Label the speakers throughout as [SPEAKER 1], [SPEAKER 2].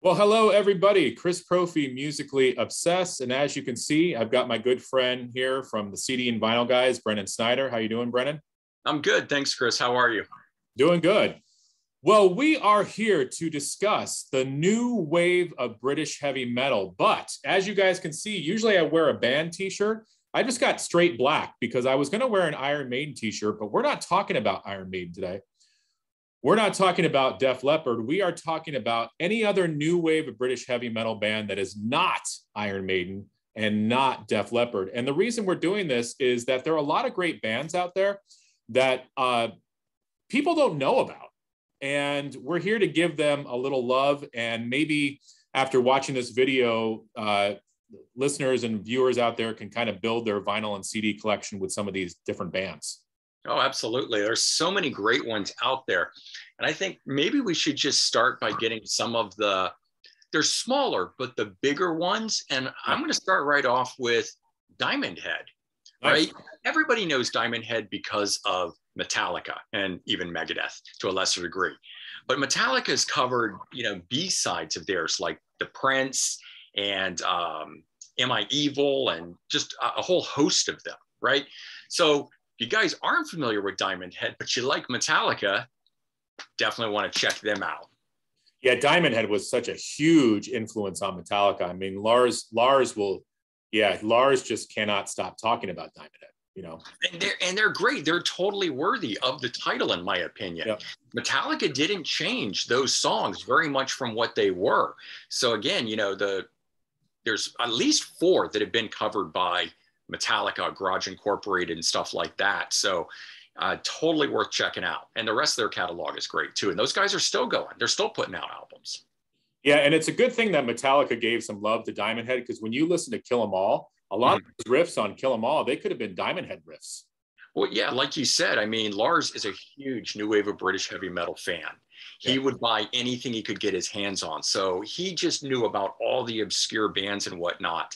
[SPEAKER 1] Well, hello, everybody. Chris Profi, Musically Obsessed. And as you can see, I've got my good friend here from the CD and Vinyl guys, Brendon Snyder. How you doing, Brendon?
[SPEAKER 2] I'm good. Thanks, Chris. How are you?
[SPEAKER 1] Doing good. Well, we are here to discuss the new wave of British heavy metal. But as you guys can see, usually I wear a band t-shirt. I just got straight black because I was going to wear an Iron Maiden t-shirt, but we're not talking about Iron Maiden today. We're not talking about Def Leppard. We are talking about any other new wave of British heavy metal band that is not Iron Maiden and not Def Leppard. And the reason we're doing this is that there are a lot of great bands out there that people don't know about. And we're here to give them a little love. And maybe after watching this video, listeners and viewers out there can kind of build their vinyl and CD collection with some of these different bands.
[SPEAKER 2] Oh, absolutely. There's so many great ones out there. And I think maybe we should just start by getting some of they're smaller, but the bigger ones. And I'm going to start right off with Diamond Head, right? Nice. Everybody knows Diamond Head because of Metallica and even Megadeth to a lesser degree. But Metallica has covered, B-sides of theirs like The Prince and Am I Evil and just a whole host of them, right? So if you guys aren't familiar with Diamond Head, but you like Metallica, definitely want to check them out.
[SPEAKER 1] Yeah, Diamond Head was such a huge influence on Metallica. I mean, Lars just cannot stop talking about Diamond Head,
[SPEAKER 2] And they're great. They're totally worthy of the title, in my opinion. Yep. Metallica didn't change those songs very much from what they were. So again, there's at least 4 that have been covered by Metallica, Garage Incorporated, and stuff like that. So totally worth checking out. And the rest of their catalog is great too. And those guys are still going. They're still putting out albums.
[SPEAKER 1] Yeah, and it's a good thing that Metallica gave some love to Diamond Head, because when you listen to Kill 'Em All, a lot of those riffs on Kill 'Em All, they could have been Diamond Head riffs.
[SPEAKER 2] Well, yeah, like you said, I mean, Lars is a huge new wave of British heavy metal fan. He would buy anything he could get his hands on. So he just knew about all the obscure bands and whatnot.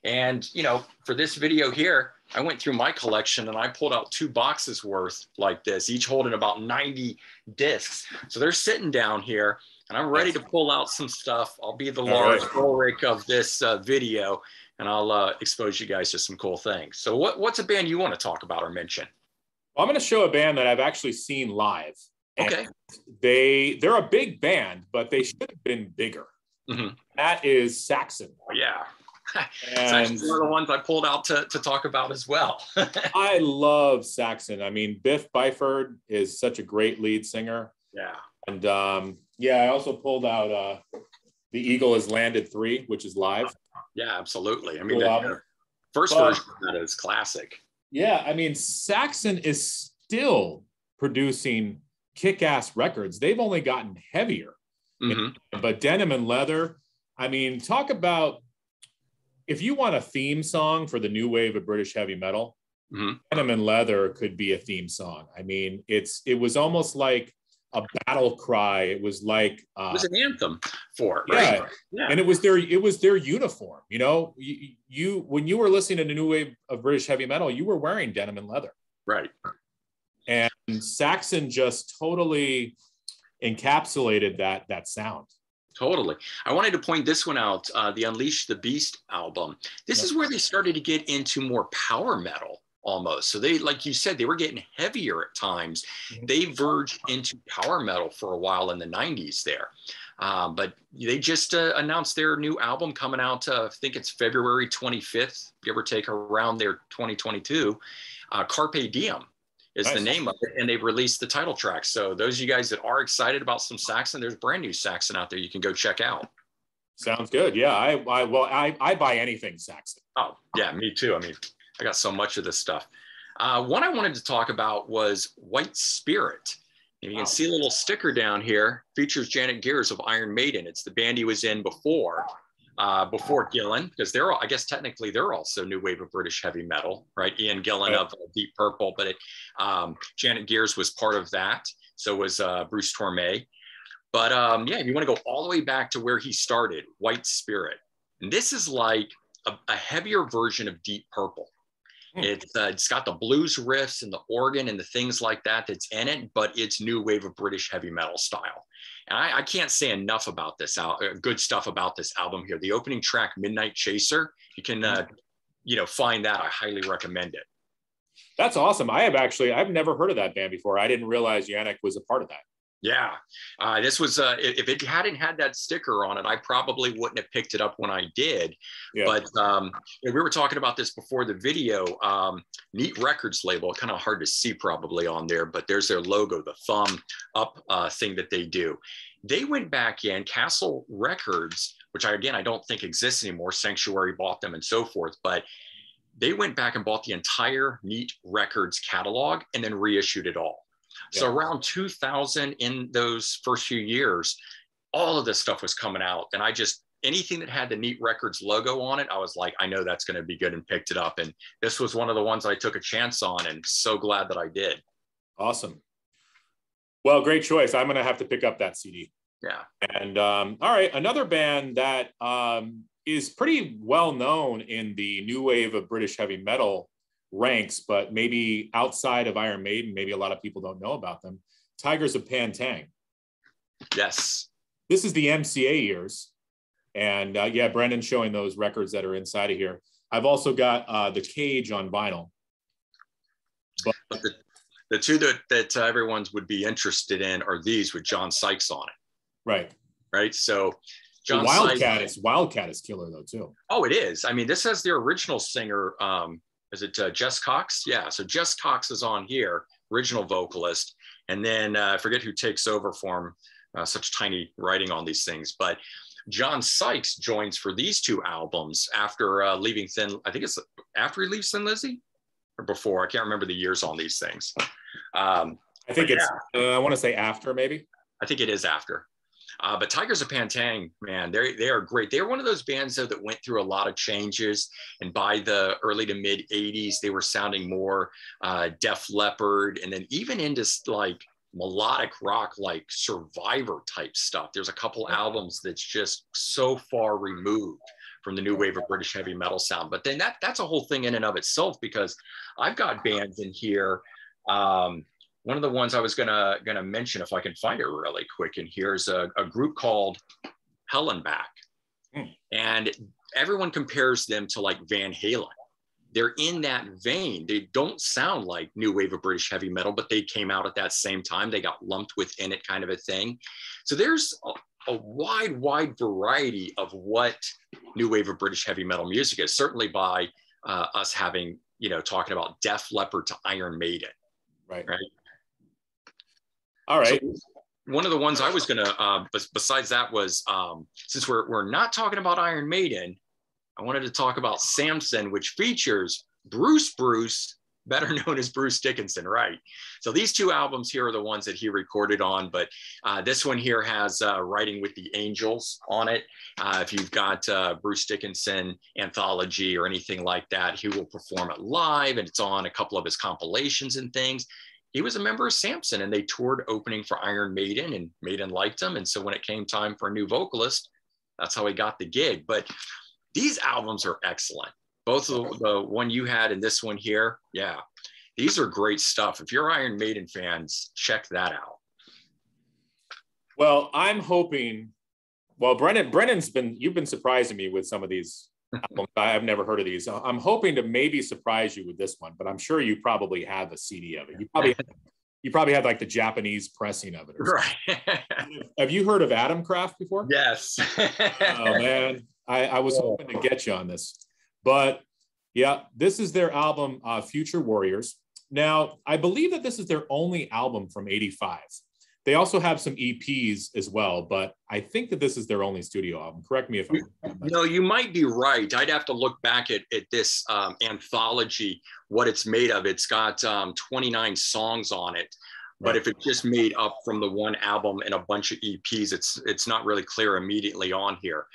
[SPEAKER 2] And, for this video here, I went through my collection and I pulled out 2 boxes worth like this, each holding about 90 discs. So they're sitting down here and I'm ready to pull out some stuff. I'll be the Lars Ulrich of this video, and I'll expose you guys to some cool things. So what's a band you want to talk about or mention?
[SPEAKER 1] Well, I'm going to show a band that I've actually seen live.
[SPEAKER 2] Okay.
[SPEAKER 1] They're a big band, but they should have been bigger.
[SPEAKER 2] Mm-hmm.
[SPEAKER 1] That is Saxon.
[SPEAKER 2] Oh, yeah. It's actually one of the ones I pulled out to talk about as well.
[SPEAKER 1] I love Saxon. I mean, Biff Byford is such a great lead singer.
[SPEAKER 2] Yeah.
[SPEAKER 1] And I also pulled out The Eagle Has Landed 3, which is live.
[SPEAKER 2] Yeah, absolutely. I mean, the first version of that is classic.
[SPEAKER 1] Yeah, I mean, Saxon is still producing kick-ass records. They've only gotten heavier.
[SPEAKER 2] Mm-hmm.
[SPEAKER 1] But Denim and Leather, I mean, talk about, if you want a theme song for the new wave of British heavy metal, Venom and Leather could be a theme song. I mean, it was almost like a battle cry. It was like
[SPEAKER 2] it was an anthem for it, right?
[SPEAKER 1] Yeah. And it was their uniform. You when you were listening to the new wave of British heavy metal, you were wearing denim and leather,
[SPEAKER 2] right?
[SPEAKER 1] And Saxon just totally encapsulated that sound.
[SPEAKER 2] Totally. I wanted to point this one out, the Unleash the Beast album. This is where they started to get into more power metal almost. So they, like you said, they were getting heavier at times. They verged into power metal for a while in the 90s there. But they just announced their new album coming out, I think it's February 25th, give or take, around their 2022. Carpe Diem is the name of it, and they've released the title track. So those of you guys that are excited about some Saxon, there's brand new Saxon out there you can go check out.
[SPEAKER 1] Sounds good. Yeah, I buy anything Saxon.
[SPEAKER 2] Oh yeah, me too. I mean, I got so much of this stuff. One I wanted to talk about was White Spirit. And you can see a little sticker down here, features Janet Gears of Iron Maiden. It's the band he was in before Gillan, because I guess technically they're also new wave of British heavy metal, right? Ian Gillan of Deep Purple, but Janet Gears was part of that. So was Bruce Torme. But if you want to go all the way back to where he started, White Spirit. And this is like a heavier version of Deep Purple. It's got the blues riffs and the organ and the things like that that's in it, but it's new wave of British heavy metal style. And I can't say enough about this good stuff about this album here. The opening track, Midnight Chaser, you can find that. I highly recommend it.
[SPEAKER 1] That's awesome. I've never heard of that band before. I didn't realize Yannick was a part of that.
[SPEAKER 2] Yeah, this was, if it hadn't had that sticker on it, I probably wouldn't have picked it up when I did. Yeah. But we were talking about this before the video. Neat Records label, kind of hard to see probably on there, but there's their logo, the thumb up thing that they do. They went back in, Castle Records, which I don't think exists anymore. Sanctuary bought them and so forth, but they went back and bought the entire Neat Records catalog and then reissued it all. So around 2000, in those first few years, all of this stuff was coming out. And anything that had the Neat Records logo on it, I was like, I know that's going to be good, and picked it up. And this was one of the ones I took a chance on, and so glad that I did.
[SPEAKER 1] Awesome. Well, great choice. I'm going to have to pick up that CD.
[SPEAKER 2] Yeah.
[SPEAKER 1] And all right, another band that is pretty well known in the new wave of British heavy metal ranks, but maybe outside of Iron Maiden, maybe a lot of people don't know about them. Tigers of Pantang.
[SPEAKER 2] Yes.
[SPEAKER 1] This is the MCA years. And Brendon showing those records that are inside of here. I've also got the Cage on vinyl.
[SPEAKER 2] But the two that everyone's would be interested in are these with John Sykes on it. Right. So John Wildcat is killer though too. Oh, it is. I mean, this has the original singer. Is it Jess Cox? Yeah. So Jess Cox is on here, original vocalist. And then I forget who takes over for him, such tiny writing on these things. But John Sykes joins for these two albums after leaving Thin. I think it's after he leaves Thin Lizzy or before. I can't remember the years on these things.
[SPEAKER 1] I think it's, I want to say after maybe.
[SPEAKER 2] I think it is after. But Tigers of Pantang, man, they are great. They're one of those bands, though, that went through a lot of changes. And by the early to mid 80s, they were sounding more Def Leppard, and then even into like melodic rock, like Survivor type stuff. There's a couple albums that's just so far removed from the new wave of British heavy metal sound. But then that's a whole thing in and of itself, because I've got bands in here. One of the ones I was gonna mention, if I can find it really quick in here, is a group called Hell and Back. And everyone compares them to like Van Halen. They're in that vein. They don't sound like new wave of British heavy metal, but they came out at that same time. They got lumped within it, kind of a thing. So there's a wide variety of what new wave of British heavy metal music is, certainly by us having, talking about Def Leppard to Iron Maiden. Right.
[SPEAKER 1] All right.
[SPEAKER 2] So one of the ones I was going to, besides that was, since we're not talking about Iron Maiden, I wanted to talk about Samson, which features Bruce, better known as Bruce Dickinson, right? So these two albums here are the ones that he recorded on, but this one here has Writing with the Angels on it. If you've got Bruce Dickinson anthology or anything like that, he will perform it live, and it's on a couple of his compilations and things. He was a member of Samson, and they toured opening for Iron Maiden, and Maiden liked him. And so when it came time for a new vocalist, that's how he got the gig. But these albums are excellent. Both of the one you had and this one here. Yeah, these are great stuff. If you're Iron Maiden fans, check that out.
[SPEAKER 1] Well, I'm hoping, you've been surprising me with some of these albums. I've never heard of these. I'm hoping to maybe surprise you with this one, but I'm sure you probably have a CD of it. You probably had like the Japanese pressing of it.
[SPEAKER 2] Right.
[SPEAKER 1] Have you heard of Atomcraft before?
[SPEAKER 2] Yes.
[SPEAKER 1] Oh man, I was hoping to get you on this, but yeah, this is their album, Future Warriors. Now, I believe that this is their only album from '85. They also have some EPs as well, but I think that this is their only studio album. Correct me if I'm wrong.
[SPEAKER 2] No, you might be right. I'd have to look back at this anthology, what it's made of. It's got 29 songs on it. But if it's just made up from the one album and a bunch of EPs, it's not really clear immediately on here.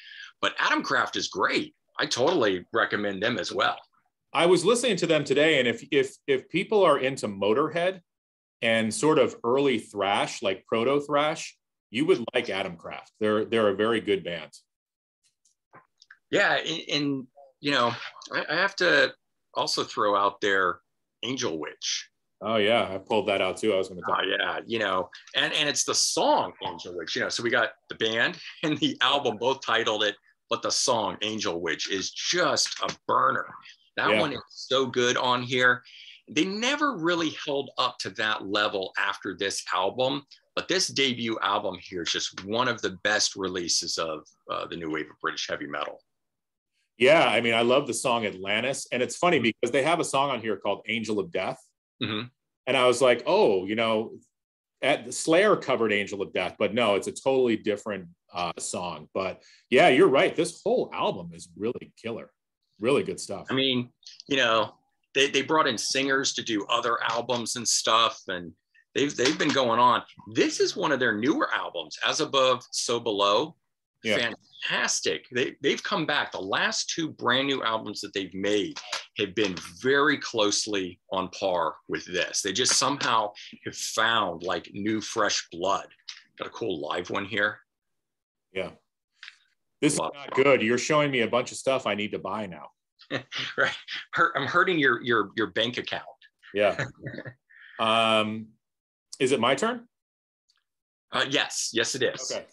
[SPEAKER 2] But Atomcraft is great. I totally recommend them as well.
[SPEAKER 1] I was listening to them today, and if people are into Motorhead and sort of early thrash, like proto thrash, you would like Atomcraft. They're a very good band.
[SPEAKER 2] Yeah, and I have to also throw out there Angel Witch.
[SPEAKER 1] Oh yeah, I pulled that out too. I was going to talk.
[SPEAKER 2] Yeah, you know, and it's the song Angel Witch, you know, so we got the band and the album both titled it, but the song Angel Witch is just a burner. That one is so good on here. They never really held up to that level after this album, but this debut album here is just one of the best releases of the new wave of British heavy metal.
[SPEAKER 1] Yeah, I mean, I love the song Atlantis, and it's funny because they have a song on here called Angel of Death.
[SPEAKER 2] Mm-hmm.
[SPEAKER 1] And I was like, oh, you know, Slayer covered Angel of Death, but no, it's a totally different song. But yeah, you're right. This whole album is really killer. Really good stuff.
[SPEAKER 2] I mean, you know, they brought in singers to do other albums and stuff, and they've been going on. This is one of their newer albums, As Above, So Below. Yeah. Fantastic. They've come back. The last two brand new albums that they've made have been very closely on par with this. They just somehow have found like new, fresh blood. Got a cool live one here.
[SPEAKER 1] Yeah. This is not good. You're showing me a bunch of stuff I need to buy now.
[SPEAKER 2] Right. I'm hurting your bank account.
[SPEAKER 1] Yeah. Is it my turn?
[SPEAKER 2] Yes, it is.
[SPEAKER 1] Okay.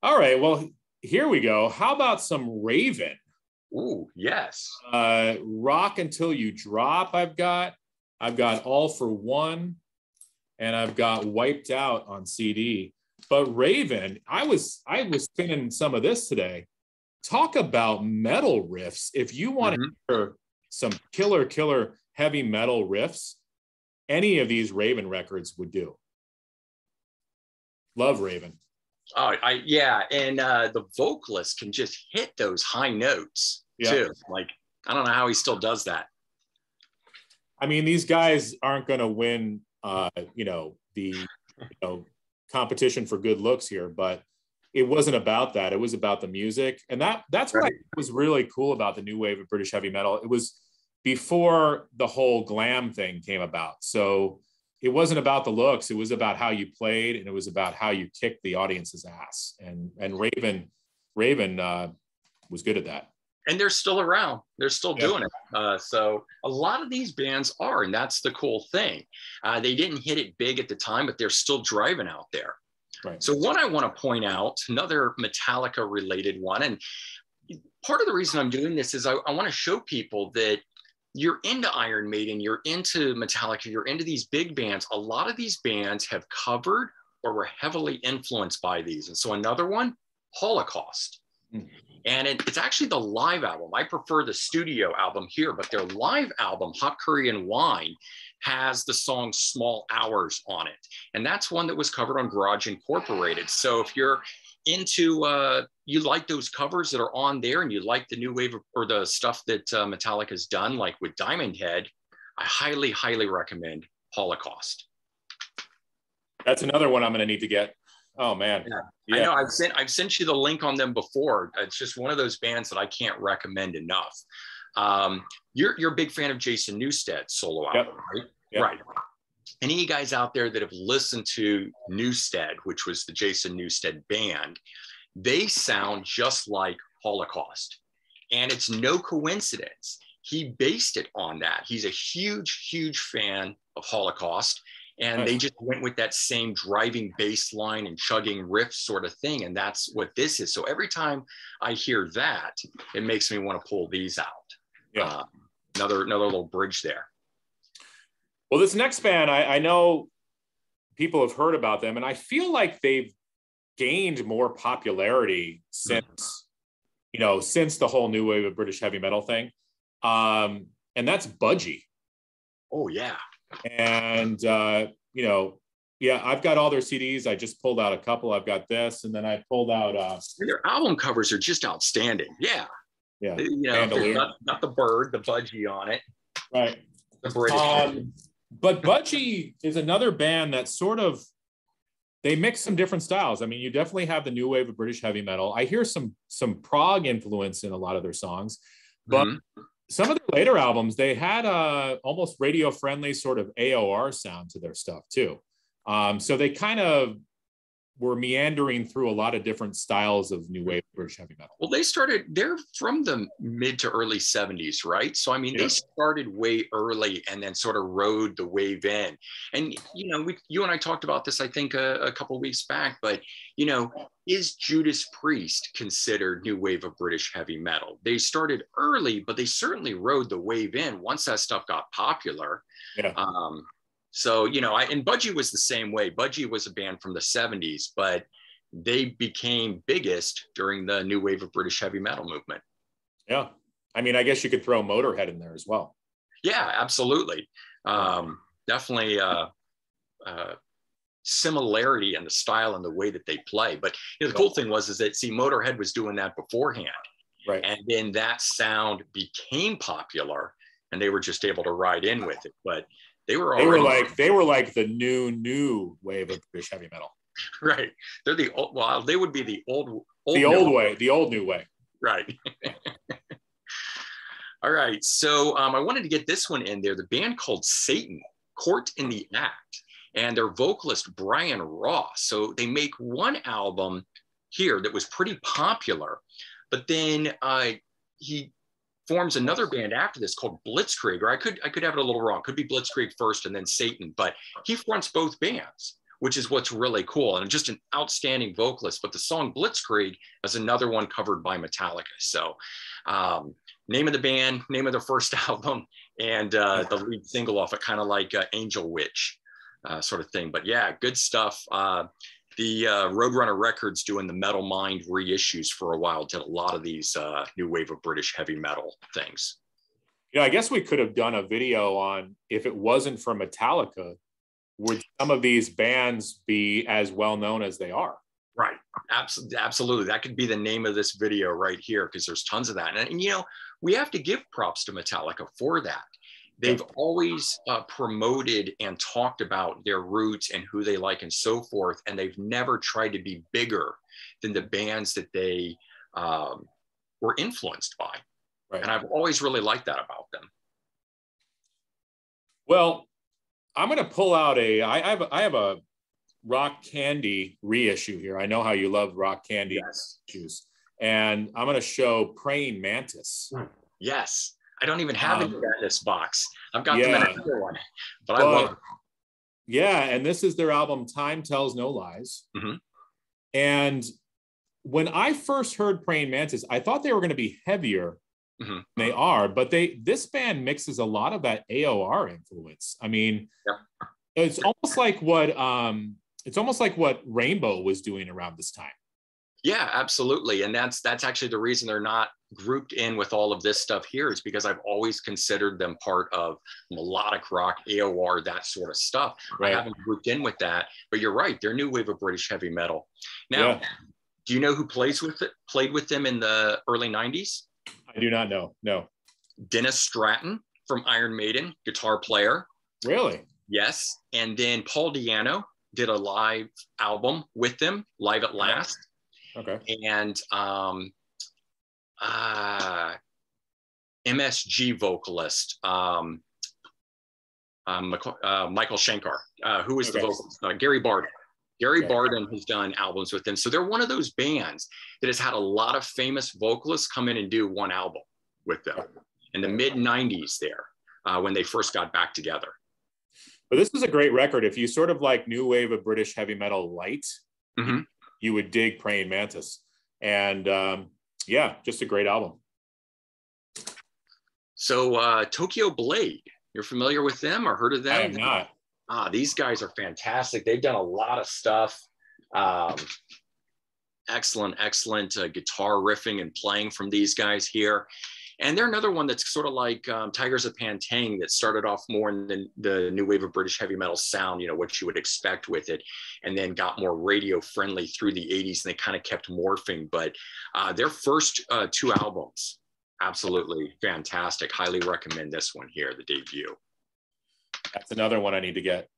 [SPEAKER 1] All right. Well, here we go. How about some Raven?
[SPEAKER 2] Ooh, yes.
[SPEAKER 1] Rock Until You Drop. I've got All for One, and I've got Wiped Out on CD. But Raven, I was spinning some of this today. Talk about metal riffs. If you want to hear some killer heavy metal riffs, any of these Raven records would do. Love Raven.
[SPEAKER 2] Oh, yeah, and the vocalist can just hit those high notes too. Like, I don't know how he still does that.
[SPEAKER 1] I mean, these guys aren't going to win, the competition for good looks here, but it wasn't about that. It was about the music, and that's what was really cool about the new wave of British heavy metal. It was before the whole glam thing came about, so it wasn't about the looks. It was about how you played, and it was about how you kicked the audience's ass. And Raven was good at that.
[SPEAKER 2] And they're still around. They're still doing it. So a lot of these bands are, and that's the cool thing. They didn't hit it big at the time, but they're still driving out there. Right. So what I want to point out, another Metallica related one, and part of the reason I'm doing this is I want to show people that you're into Iron Maiden, you're into Metallica, you're into these big bands. A lot of these bands have covered or were heavily influenced by these. And so another one, Holocaust. And it's actually the live album. I prefer the studio album here, but their live album, Hot Korean Wine, has the song Small Hours on it. And that's one that was covered on Garage Incorporated. So if you're into, you like those covers that are on there, and you like the new wave or the stuff that Metallica's done, like with Diamond Head, I highly, highly recommend Holocaust.
[SPEAKER 1] That's another one I'm going to need to get. Oh man.
[SPEAKER 2] Yeah. I know I've sent you the link on them before. It's just one of those bands that I can't recommend enough. You're a big fan of Jason Newsted's solo album, right? Yep. Right. Any of you guys out there that have listened to Newsted, which was the Jason Newsted band, they sound just like Holocaust. And it's no coincidence. He based it on that. He's a huge, huge fan of Holocaust. And they just went with that same driving bass line and chugging riff sort of thing. And that's what this is. So every time I hear that, it makes me want to pull these out. Yeah. Another little bridge there.
[SPEAKER 1] Well, this next band, I know people have heard about them, and I feel like they've gained more popularity since the whole new wave of British heavy metal thing. And that's Budgie.
[SPEAKER 2] Oh, yeah.
[SPEAKER 1] And, I've got all their CDs. I just pulled out a couple. I've got this, and then I pulled out.
[SPEAKER 2] Their album covers are just outstanding. Yeah.
[SPEAKER 1] Yeah.
[SPEAKER 2] Not the bird, the Budgie on it.
[SPEAKER 1] Right.
[SPEAKER 2] The British.
[SPEAKER 1] But Budgie is another band that sort of, they mix some different styles. I mean, you definitely have the new wave of British heavy metal. I hear some prog influence in a lot of their songs, but some of their later albums, they had a almost radio friendly sort of AOR sound to their stuff too. So they kind of were meandering through a lot of different styles of new wave British heavy metal.
[SPEAKER 2] Well, they're from the mid to early 70s, right? So, I mean, they started way early and then sort of rode the wave in. And, you know, you and I talked about this, I think, a couple of weeks back, but, you know, is Judas Priest considered new wave of British heavy metal? They started early, but they certainly rode the wave in once that stuff got popular.
[SPEAKER 1] Yeah.
[SPEAKER 2] So, you know, and Budgie was the same way. Budgie was a band from the 70s, but they became biggest during the new wave of British heavy metal movement.
[SPEAKER 1] Yeah. I mean, I guess you could throw Motorhead in there as well.
[SPEAKER 2] Yeah, absolutely. Definitely similarity in the style and the way that they play. But you know, the cool thing was that, see, Motorhead was doing that beforehand.
[SPEAKER 1] Right.
[SPEAKER 2] And then that sound became popular and they were just able to ride in with it. But they were like the new wave of British heavy metal. Right. They're the old, well, they would be the old
[SPEAKER 1] new way.
[SPEAKER 2] Right. All right. So I wanted to get this one in there. The band called Satan, Court in the Act, and their vocalist Brian Ross. So they make one album here that was pretty popular, but then he forms another band after this called Blitzkrieg, or I could have it a little wrong. Could be Blitzkrieg first and then Satan, but he fronts both bands, which is what's really cool, and just an outstanding vocalist. But the song Blitzkrieg is another one covered by Metallica. So name of the band, name of their first album, and the lead single off it, kind of like Angel Witch sort of thing. But yeah, good stuff. The Roadrunner Records, doing the Metal Mind reissues for a while, did a lot of these new wave of British heavy metal things.
[SPEAKER 1] Yeah, I guess we could have done a video on, if it wasn't for Metallica, would some of these bands be as well known as they are?
[SPEAKER 2] Right. Absolutely. That could be the name of this video right here, because there's tons of that. And, you know, we have to give props to Metallica for that. They've always promoted and talked about their roots and who they like and so forth. And they've never tried to be bigger than the bands that they were influenced by. Right. And I've always really liked that about them.
[SPEAKER 1] Well, I'm going to pull out I have a Rock Candy reissue here. I know how you love Rock Candy issues. And I'm going to show Praying Mantis.
[SPEAKER 2] Yes. I don't even have it in this box. I've got them in another one, but I love it.
[SPEAKER 1] Yeah, and this is their album, Time Tells No Lies. Mm-hmm. And when I first heard Praying Mantis, I thought they were going to be heavier. Mm-hmm. They are, but this band mixes a lot of that AOR influence. I mean, it's almost like what Rainbow was doing around this time.
[SPEAKER 2] Yeah, absolutely. And that's actually the reason they're not grouped in with all of this stuff here, is because I've always considered them part of melodic rock, AOR, that sort of stuff. Right. I haven't grouped in with that, but you're right. They're new wave of British heavy metal. Now, do you know who played with them in the early 90s?
[SPEAKER 1] I do not know. No.
[SPEAKER 2] Dennis Stratton from Iron Maiden, guitar player.
[SPEAKER 1] Really?
[SPEAKER 2] Yes. And then Paul Di'Anno did a live album with them, Live at Last.
[SPEAKER 1] Okay.
[SPEAKER 2] And MSG vocalist Michael Shankar, who was the vocalist, Gary Barden. Barden has done albums with them. So they're one of those bands that has had a lot of famous vocalists come in and do one album with them in the mid 90s there, when they first got back together.
[SPEAKER 1] But this is a great record. If you sort of like new wave of British heavy metal light, mm-hmm. you would dig Praying Mantis. And just a great album.
[SPEAKER 2] So Tokyo Blade, you're familiar with them or heard of them?
[SPEAKER 1] I am not.
[SPEAKER 2] These guys are fantastic. They've done a lot of stuff. Excellent guitar riffing and playing from these guys here. And they're another one that's sort of like Tigers of Pantang, that started off more in the new wave of British heavy metal sound, you know, what you would expect with it, and then got more radio friendly through the 80s, and they kind of kept morphing. But their first two albums, absolutely fantastic. Highly recommend this one here, the debut.
[SPEAKER 1] That's another one I need to get.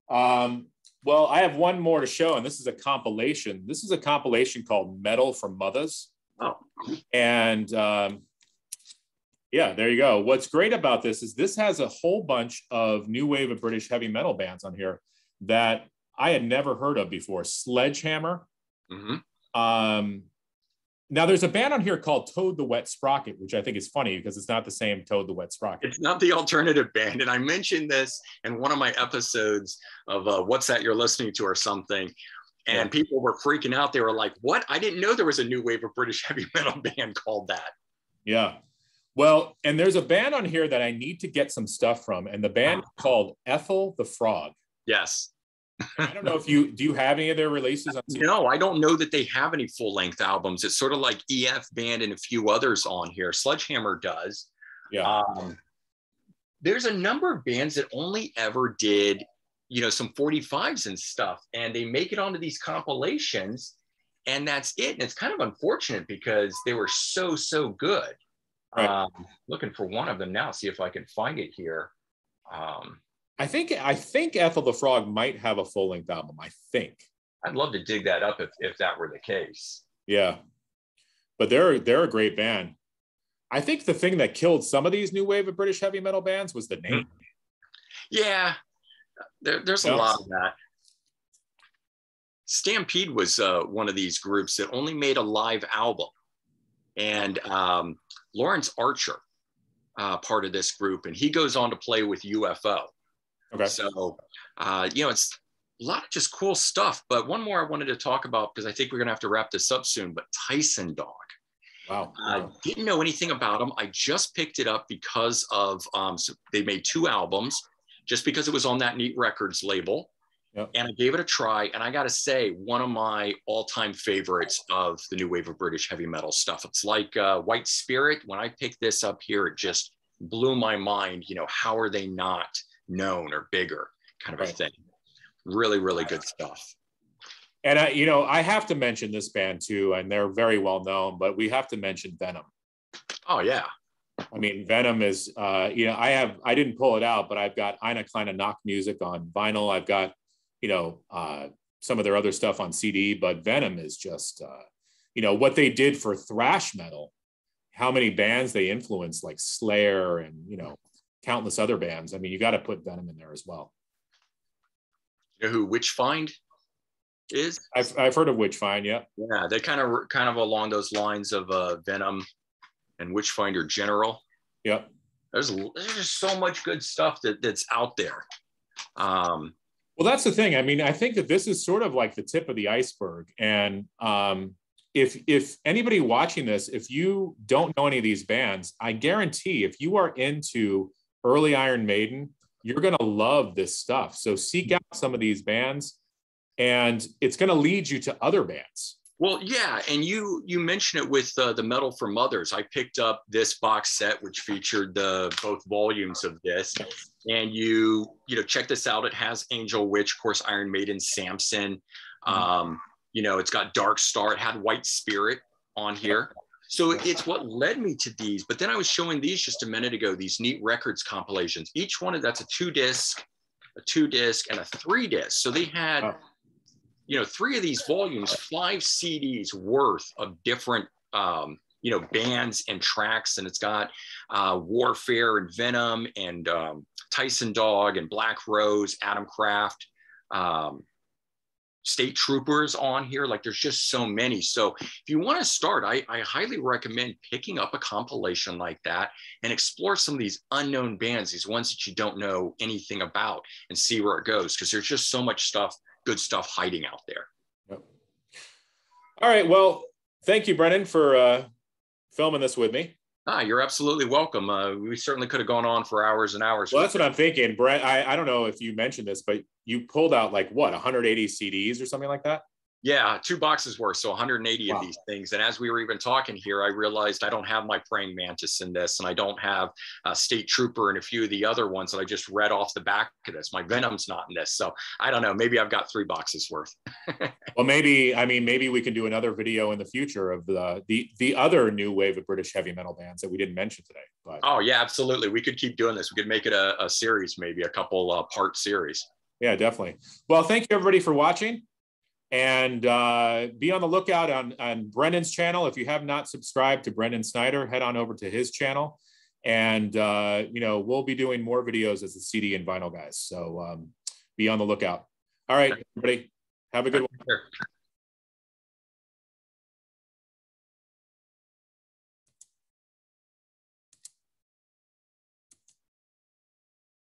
[SPEAKER 1] Well, I have one more to show, and this is a compilation. This is a compilation called Metal from Mothers.
[SPEAKER 2] Oh.
[SPEAKER 1] And there you go. What's great about this is this has a whole bunch of new wave of British heavy metal bands on here that I had never heard of before, Sledgehammer.
[SPEAKER 2] Mm-hmm.
[SPEAKER 1] Now there's a band on here called Toad the Wet Sprocket, which I think is funny because it's not the same Toad the Wet Sprocket.
[SPEAKER 2] It's not the alternative band. And I mentioned this in one of my episodes of What's That You're Listening To or something. And people were freaking out. They were like, what? I didn't know there was a new wave of British heavy metal band called that.
[SPEAKER 1] Yeah. Well, and there's a band on here that I need to get some stuff from. And the band is called Ethel the Frog.
[SPEAKER 2] Yes.
[SPEAKER 1] I don't know if do you have any of their releases on CD?
[SPEAKER 2] No, I don't know that they have any full-length albums. It's sort of like EF Band and a few others on here. Sledgehammer does.
[SPEAKER 1] Yeah.
[SPEAKER 2] There's a number of bands that only ever did, you know, some 45s and stuff, and they make it onto these compilations, and that's it. And it's kind of unfortunate because they were so good. Right. Looking for one of them now, see if I can find it here.
[SPEAKER 1] I think Ethel the Frog might have a full-length album. I think.
[SPEAKER 2] I'd love to dig that up if that were the case.
[SPEAKER 1] Yeah, but they're a great band. I think the thing that killed some of these new wave of British heavy metal bands was the name.
[SPEAKER 2] Yeah, there's a lot of that. Stampede was one of these groups that only made a live album, and Lawrence Archer, part of this group, and he goes on to play with UFO. Okay. So, you know, it's a lot of just cool stuff. But one more I wanted to talk about, because I think we're going to have to wrap this up soon, but Tyson Dog.
[SPEAKER 1] Wow.
[SPEAKER 2] Didn't know anything about them. I just picked it up because of, so they made 2 albums, just because it was on that Neat Records label.
[SPEAKER 1] Yep.
[SPEAKER 2] And I gave it a try. And I got to say, one of my all-time favorites of the new wave of British heavy metal stuff. It's like White Spirit. When I picked this up here, it just blew my mind. You know, how are they not known or bigger, kind of a thing. Really good stuff.
[SPEAKER 1] And I have to mention this band too, and they're very well known, but we have to mention Venom.
[SPEAKER 2] Oh yeah.
[SPEAKER 1] I mean, Venom is I didn't pull it out, but I've got Eine Kleine Knock music on vinyl. I've got some of their other stuff on CD, but Venom is just what they did for thrash metal, how many bands they influenced, like Slayer and countless other bands. I mean, you got to put Venom in there as well.
[SPEAKER 2] You know who Witchfind is?
[SPEAKER 1] I've heard of Witchfind. Yeah.
[SPEAKER 2] Yeah, they kind of along those lines of Venom and Witchfinder General.
[SPEAKER 1] Yep.
[SPEAKER 2] There's just so much good stuff that's out there.
[SPEAKER 1] Well, that's the thing. I mean, I think that this is sort of like the tip of the iceberg. And if anybody watching this, if you don't know any of these bands, I guarantee if you are into early Iron Maiden, you're going to love this stuff. So seek out some of these bands, and it's going to lead you to other bands.
[SPEAKER 2] Well, yeah. And you mentioned it with the Metal for Mothers. I picked up this box set, which featured both volumes of this. And you check this out. It has Angel Witch, of course, Iron Maiden, Samson. It's got Dark Star. It had White Spirit on here. So it's what led me to these. But then I was showing these just a minute ago, these Neat Records compilations. Each one that's a 2-disc, a 2-disc, and a 3-disc. So they had, 3 of these volumes, 5 CDs worth of different, bands and tracks. And it's got Warfare and Venom and Tyson Dog and Black Rose, Adam Kraft, State Troopers on here. Like, there's just so many. So if you want to start, I highly recommend picking up a compilation like that and explore some of these unknown bands, these ones that you don't know anything about, and see where it goes, because there's just so much stuff, good stuff hiding out there.
[SPEAKER 1] Yep. All right. Well, thank you, Brendon, for filming this with me.
[SPEAKER 2] You're absolutely welcome. We certainly could have gone on for hours and hours.
[SPEAKER 1] Well, that's what I'm thinking. Brent, I don't know if you mentioned this, but you pulled out 180 CDs or something like that?
[SPEAKER 2] Yeah, 2 boxes worth, so 180 of these things. And as we were even talking here, I realized I don't have my Praying Mantis in this, and I don't have State Trooper and a few of the other ones that I just read off the back of this. My Venom's not in this, so I don't know. Maybe I've got 3 boxes worth.
[SPEAKER 1] Well, maybe we can do another video in the future of the other new wave of British heavy metal bands that we didn't mention today. But
[SPEAKER 2] oh yeah, absolutely. We could keep doing this. We could make it a series, maybe a couple part series.
[SPEAKER 1] Yeah, definitely. Well, thank you everybody for watching. And be on the lookout on Brendon's channel. If you have not subscribed to Brendon Snyder, head on over to his channel. And, we'll be doing more videos as the CD and vinyl guys. So be on the lookout. All right, everybody. Have a good one.
[SPEAKER 2] Sure.